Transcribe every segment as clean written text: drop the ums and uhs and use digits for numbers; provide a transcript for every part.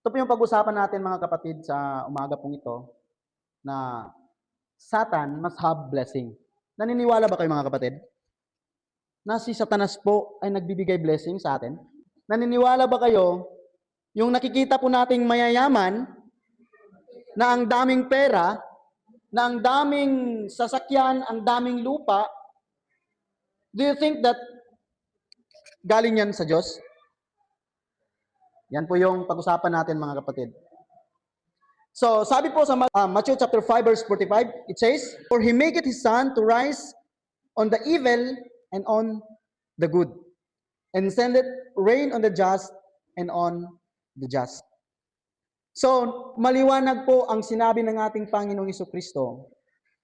Ito po yung pag-usapan natin mga kapatid sa umaga pong ito na Satan must have blessing. Naniniwala ba kayo mga kapatid? Na si Satanas po ay nagbibigay blessing sa atin? Naniniwala ba kayo yung nakikita po nating mayayaman na ang daming pera, na ang daming sasakyan, ang daming lupa, do you think that galing yan sa Diyos? Yan po yung pag-usapan natin mga kapatid. So, sabi po sa Matthew chapter 5 verse 45, it says, "For he maketh his sun to rise on the evil and on the good, and sendeth rain on the just and on the just." So, maliwanag po ang sinabi ng ating Panginoong Jesucristo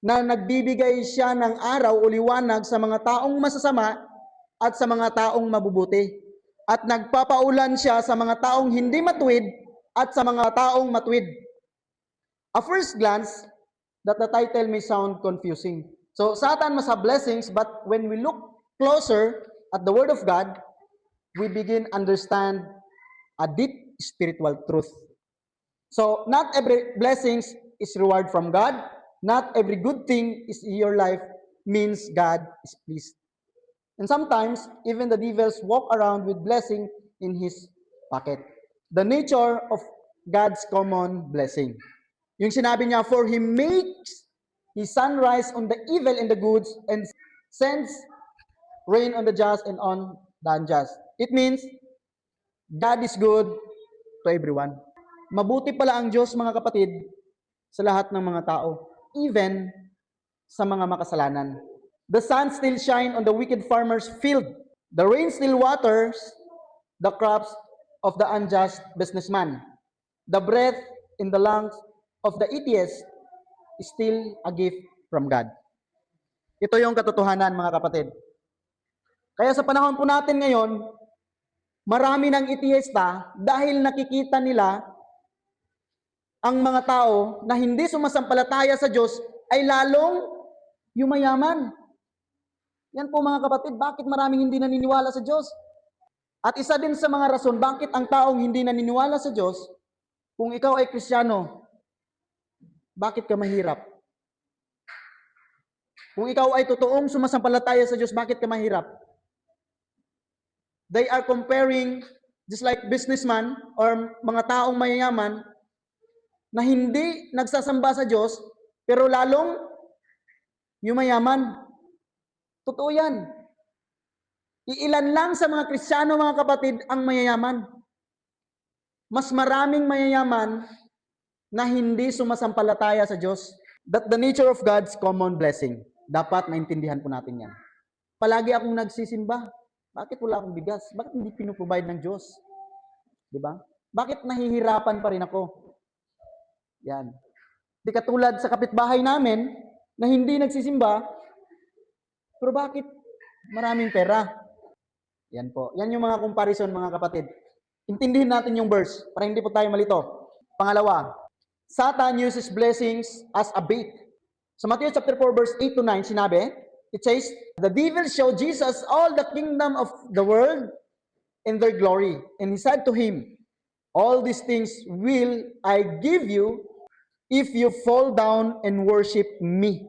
na nagbibigay siya ng araw o liwanag sa mga taong masasama at sa mga taong mabubuti. At nagpapaulan siya sa mga taong hindi matuwid at sa mga taong matuwid. A first glance, that the title may sound confusing. So, Satan must have blessings, but when we look closer at the Word of God, we begin understand a deep spiritual truth. So, not every blessings is reward from God. Not every good thing is in your life means God is pleased. And sometimes, even the devils walk around with blessing in his pocket. The nature of God's common blessing. Yung sinabi niya, "For he makes his sun rise on the evil and the good, and sends rain on the just and on the unjust." It means, God is good to everyone. Mabuti pala ang Diyos, mga kapatid, sa lahat ng mga tao, even sa mga makasalanan. The sun still shine on the wicked farmer's field. The rain still waters the crops of the unjust businessman. The breath in the lungs of the atheist is still a gift from God. Ito yung katotohanan, mga kapatid. Kaya sa panahon po natin ngayon, marami ng atheista dahil nakikita nila ang mga tao na hindi sumasampalataya sa Diyos ay lalong yumayaman. Yan po mga kapatid, bakit maraming hindi naniniwala sa Diyos? At isa din sa mga rason bakit ang taong hindi naniniwala sa Diyos, kung ikaw ay Kristiyano, bakit ka mahirap? Kung ikaw ay totoong sumasampalataya sa Diyos, bakit ka mahirap? They are comparing, just like businessman or mga taong mayayaman, na hindi nagsasamba sa Diyos, pero lalong yumayaman. Totoo yan. Iilan lang sa mga Kristiyano, mga kapatid, ang mayayaman. Mas maraming mayayaman na hindi sumasampalataya sa Diyos. That the nature of God's common blessing. Dapat maintindihan po natin yan. Palagi akong nagsisimba. Bakit wala akong bigas? Bakit hindi pinuprovide ng Diyos? Diba? Bakit nahihirapan pa rin ako? Yan. Di katulad sa kapitbahay namin na hindi nagsisimba, pero bakit maraming pera? Yan po. Yan yung mga comparison, mga kapatid. Intindihin natin yung verse para hindi po tayo malito. Pangalawa, Satan uses blessings as a bait. Sa Matthew chapter 4 verse 8 to 9, sinabi, it says, "The devil showed Jesus all the kingdom of the world and their glory. And he said to him, all these things will I give you if you fall down and worship me."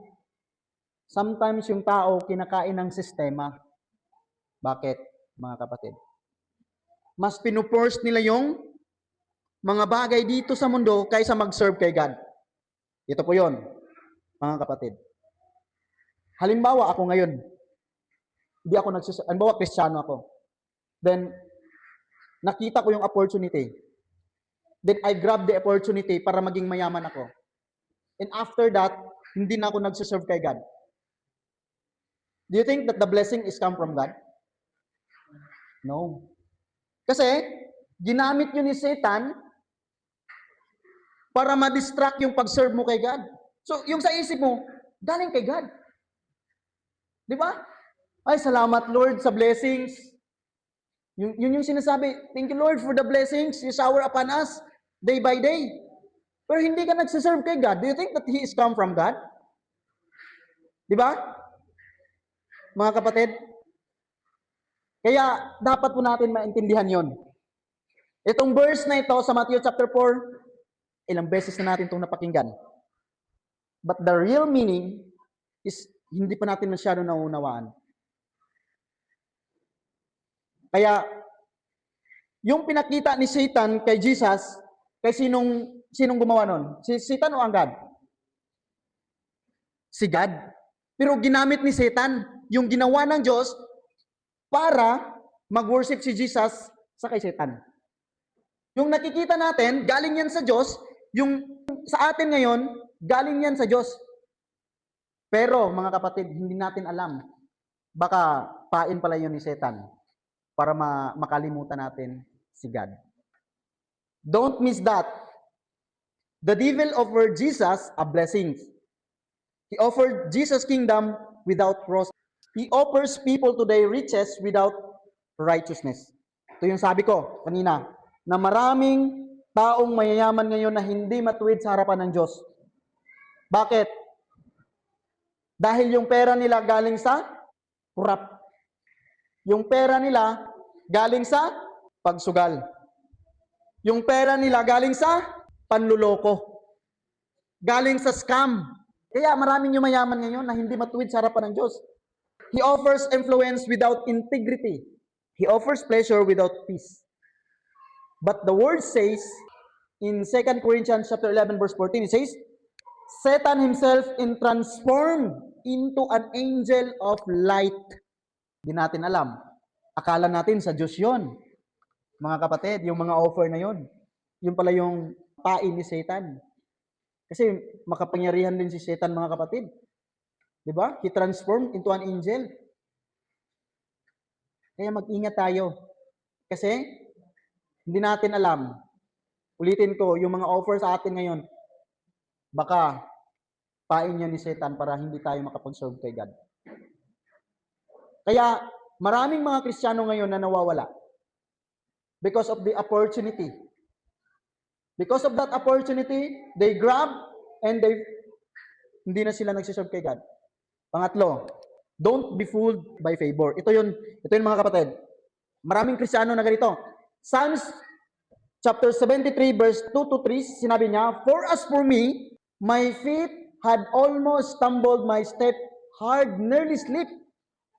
Sometimes yung tao kinakain ng sistema. Bakit, mga kapatid? Mas pinupurse nila yung mga bagay dito sa mundo kaysa mag-serve kay God. Ito po yon, mga kapatid. Halimbawa, ako ngayon, hindi ako halimbawa, Kristiyano ako. Then, nakita ko yung opportunity. Then, I grab the opportunity para maging mayaman ako. And after that, hindi na ako nagsiserve kay God. Do you think that the blessing is come from God? No. Kasi, ginamit yun ni Satan para ma-distract yung pag-serve mo kay God. So, yung sa isip mo, galing kay God. Di ba? Ay, salamat Lord sa blessings. Yun yung sinasabi, thank you Lord for the blessings you shower upon us day by day. Pero hindi ka nagsiserve kay God. Do you think that He is come from God? Di ba? Mga kapatid? Kaya, dapat po natin maintindihan yon. Itong verse na ito sa Matthew chapter 4, ilang beses na natin itong napakinggan. But the real meaning is hindi pa natin masyado nauunawaan. Kaya, yung pinakita ni Satan kay Jesus, kay sinong gumawa nun? Si Satan o ang God? Si God. Pero ginamit ni Satan yung ginawa ng Diyos para mag-worship si Jesus sa kay Satan. Yung nakikita natin, galing yan sa Diyos. Yung sa atin ngayon, galing yan sa Diyos. Pero, mga kapatid, hindi natin alam. Baka pain pala yun ni Satan para makalimutan natin si God. Don't miss that. The devil offered Jesus a blessing. He offered Jesus' kingdom without cross. He offers people today riches without righteousness. Ito yung sabi ko kanina, na maraming taong mayayaman ngayon na hindi matuwid sa harapan ng Diyos. Bakit? Dahil yung pera nila galing sa kurap. Yung pera nila galing sa pagsugal. Yung pera nila galing sa panluloko. Galing sa scam. Kaya maraming yung mayaman ngayon na hindi matuwid sa harapan ng Diyos. He offers influence without integrity. He offers pleasure without peace. But the word says, in 2 Corinthians chapter 11, verse 14, it says, Satan himself is transformed into an angel of light. Hindi natin alam. Akala natin sa Diyos yun. Mga kapatid, yung mga offer na yun, yun pala yung pain ni Satan. Kasi makapangyarihan din si Satan, mga kapatid. Diba? He transformed into an angel. Kaya mag-ingat tayo. Kasi hindi natin alam. Ulitin ko, yung mga offer sa atin ngayon, baka pain yan ni Satan para hindi tayo makapag-serve kay God. Kaya maraming mga Kristiyano ngayon na nawawala because of the opportunity. Because of that opportunity, they grab and hindi na sila nagsiserve kay God. Pangatlo, don't be fooled by favor. Ito yun mga kapatid. Maraming Kristiyano na ganito. Psalms chapter 73 verse 2 to 3, sinabi niya, For as for me, my feet had almost stumbled, my step hard nearly slipped,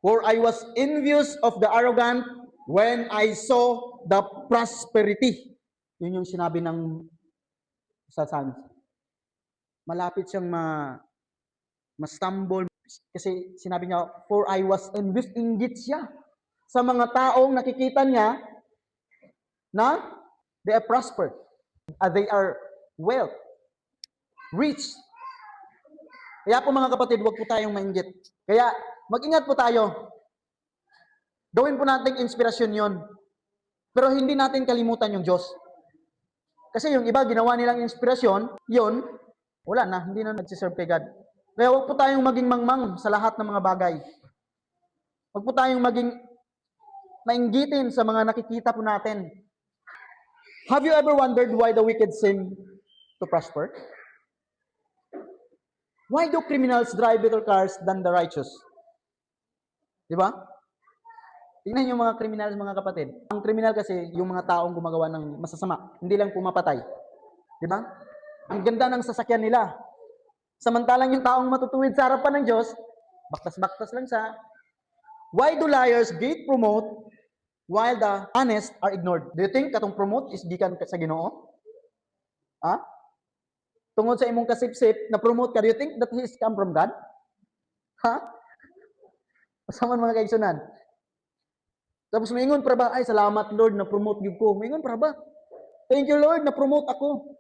for I was envious of the arrogant when I saw the prosperity. Yun yung sinabi ng sa Psalms. Malapit siyang ma-stumble kasi sinabi niya, for I was envious, inggit siya sa mga taong nakikita niya na they are prospered, they are wealth, rich. Kaya po mga kapatid, huwag po tayong mainggit. Kaya mag-ingat po tayo. Gawin po natin inspirasyon yon. Pero hindi natin kalimutan yung Diyos. Kasi yung iba, ginawa nilang inspirasyon, yon, wala na, hindi na nagsiserve kay God. Kaya huwag po tayong maging mangmang sa lahat ng mga bagay. Huwag po tayong maging mainggitin sa mga nakikita po natin. Have you ever wondered why the wicked seem to prosper? Why do criminals drive better cars than the righteous? Di ba? Tingnan yung mga criminals, mga kapatid. Ang criminal kasi, yung mga taong gumagawa ng masasama, hindi lang pumapatay. Di ba? Ang ganda ng sasakyan nila. Samantalang yung taong matutuwid sa harapan ng Diyos, baktas-baktas lang sa. Why do liars get promote while the honest are ignored? Do you think katong promote is gikan sa Ginoo? Ha? Tungod sa imong kasipsip na promote ka, do you think that is come from God? Ha? Pasaman mga kaigsunan. Tapos maingon para ba, ay salamat Lord na promote gyud ko. Maingon para ba? Thank you Lord na promote ako.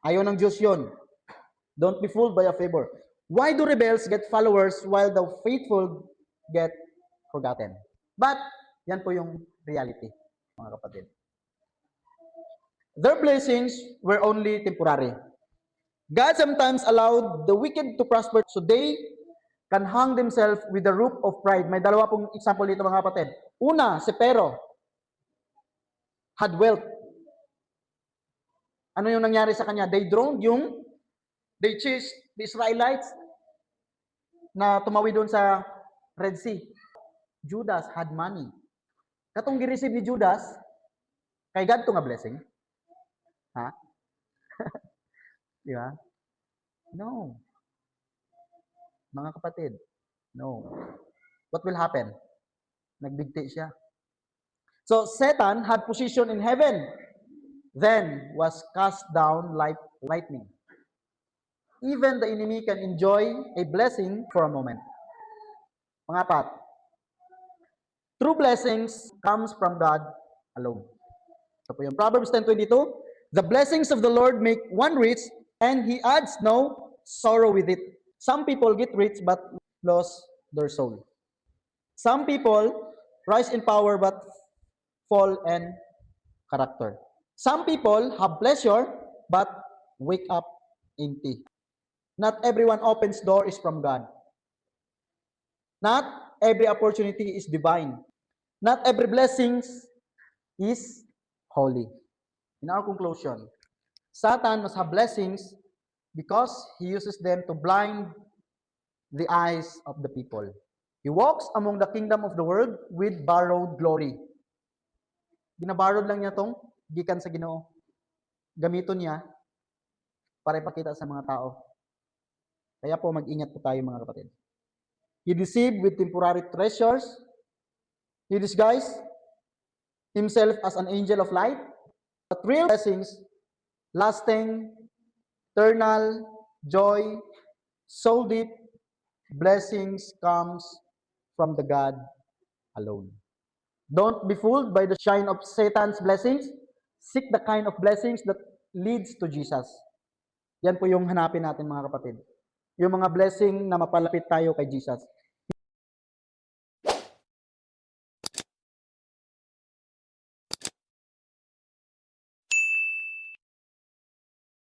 Ayaw ng Diyos yon. Don't be fooled by a favor. Why do rebels get followers while the faithful get forgotten? But, yan po yung reality, mga kapatid. Their blessings were only temporary. God sometimes allowed the wicked to prosper so they can hang themselves with the rope of pride. May dalawa pong example dito, mga kapatid. Una, si Pero had wealth. Ano yung nangyari sa kanya? They chased the Israelites na tumawid doon sa Red Sea. Judas had money. Katong gi-receive ni Judas, Kay God to nga blessing? Ha? Di ba? No. Mga kapatid, no. What will happen? Nagbigti siya. So Satan had position in heaven, then was cast down like lightning. Even the enemy can enjoy a blessing for a moment. Pangapat, true blessings comes from God alone. Ito po yung Proverbs 10:22. The blessings of the Lord make one rich, and He adds no sorrow with it. Some people get rich but lose their soul. Some people rise in power but fall in character. Some people have pleasure but wake up empty. Not everyone opens door is from God. Not every opportunity is divine. Not every blessing is holy. In our conclusion, Satan must have blessings because he uses them to blind the eyes of the people. He walks among the kingdom of the world with borrowed glory. Ginaborrowed lang niya tong gikan sa Ginoo. Gamiton niya para ipakita sa mga tao. Kaya po mag-ingat po tayo mga kapatid. He deceived with temporary treasures. He disguised himself as an angel of light. But real blessings, lasting, eternal, joy, soul deep, blessings comes from the God alone. Don't be fooled by the shine of Satan's blessings. Seek the kind of blessings that leads to Jesus. Yan po yung hanapin natin mga kapatid. Yung mga blessing na mapalapit tayo kay Jesus.